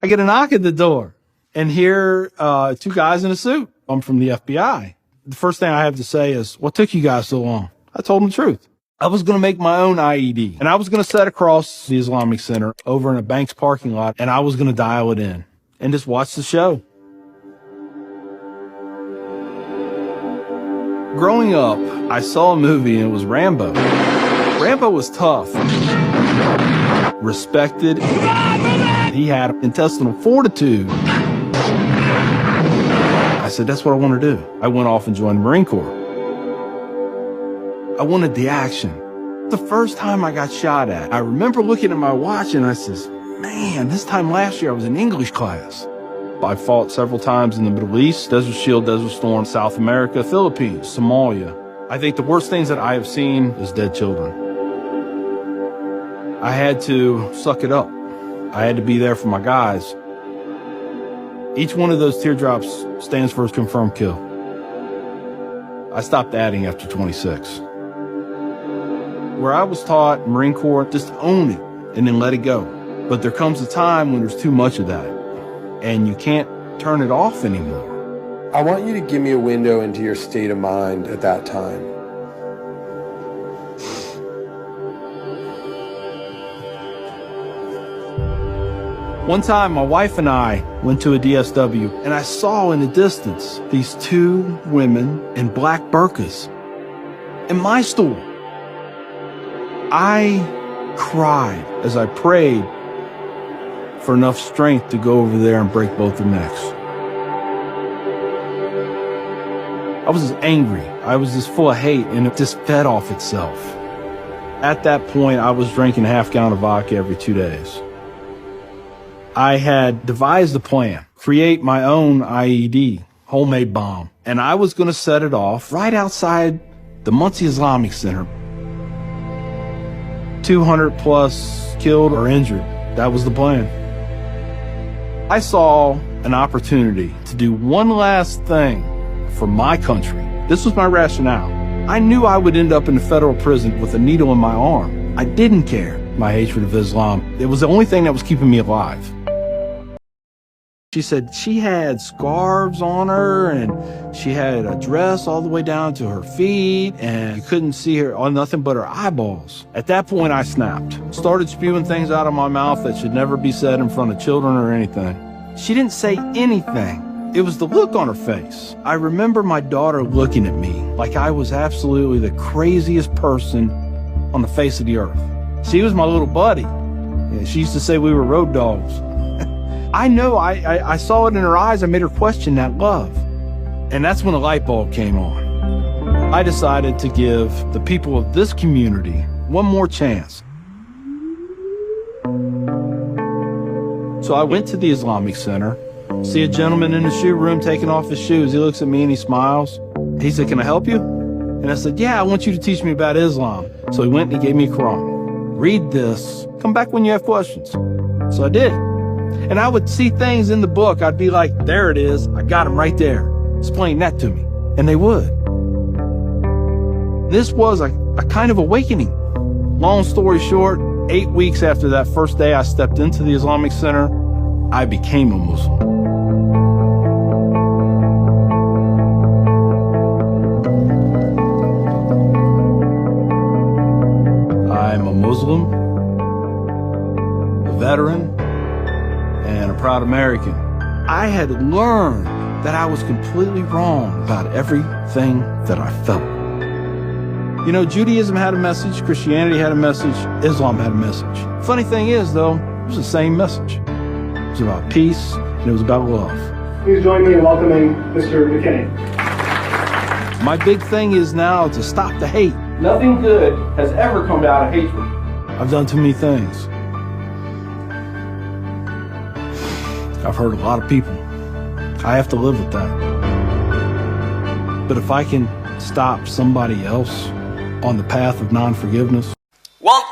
I get a knock at the door, and here, two guys in a suit. I'm from the FBI. The first thing I have to say is, what took you guys so long? I told them the truth. I was going to make my own IED, and I was going to set across the Islamic Center over in a bank's parking lot, and I was going to dial it in and just watch the show. Growing up, I saw a movie, and it was Rambo. Rambo was tough, respected. He had intestinal fortitude. I said, that's what I want to do. I went off and joined the Marine Corp. I wanted the action. The first time I got shot at, I remember looking at my watch and I says, man, this time last year I was in English class. I fought several times in the Middle East, Desert Shield, Desert Storm, South America, Philippines, Somalia. I think the worst things that I have seen is dead children. I had to suck it up. I had to be there for my guys. Each one of those teardrops stands for a confirmed kill. I stopped adding after 26. Where I was taught, Marine Corps, just own it and then let it go. But there comes a time when there's too much of that, and you can't turn it off anymore. I want you to give me a window into your state of mind at that time. One time, my wife and I went to a DSW, and I saw in the distance these two women in black burqas in my store. I cried as I prayed for enough strength to go over there and break both their necks. I was just angry. I was just full of hate, and it just fed off itself. At that point, I was drinking a half-gallon of vodka every 2 days. I had devised a plan, create my own IED, homemade bomb, and I was going to set it off right outside the Muncie Islamic Center. 200 plus killed or injured. That was the plan. I saw an opportunity to do one last thing for my country. This was my rationale. I knew I would end up in a federal prison with a needle in my arm. I didn't care. My hatred of Islam, it was the only thing that was keeping me alive. She said she had scarves on her, and she had a dress all the way down to her feet, and you couldn't see her on nothing but her eyeballs. At that point, I snapped. Started spewing things out of my mouth that should never be said in front of children or anything. She didn't say anything. It was the look on her face. I remember my daughter looking at me like I was absolutely the craziest person on the face of the earth. She was my little buddy. She used to say we were road dogs. I know I saw it in her eyes. I made her question that love. And that's when a light bulb came on. I decided to give the people of this community one more chance. So I went to the Islamic Center, see a gentleman in the shoe room taking off his shoes. He looks at me and he smiles. He said, can I help you? And I said, yeah, I want you to teach me about Islam. So he went and he gave me a Quran. Read this. Come back when you have questions. So I did. And I would see things in the book. I'd be like, there it is. I got them right there. Explain that to me. And they would. This was a kind of awakening. Long story short, 8 weeks after that first day I stepped into the Islamic Center, I became a Muslim. I'm a Muslim, a veteran, and a proud American. I had learned that I was completely wrong about everything that I felt. You know, Judaism had a message, Christianity had a message, Islam had a message. Funny thing is, though, it was the same message. It was about peace, and it was about love. Please join me in welcoming Mr. McKinney. My big thing is now to stop the hate. Nothing good has ever come out of hatred. I've done too many things. I've hurt a lot of people. I have to live with that. But if I can stop somebody else on the path of non-forgiveness. One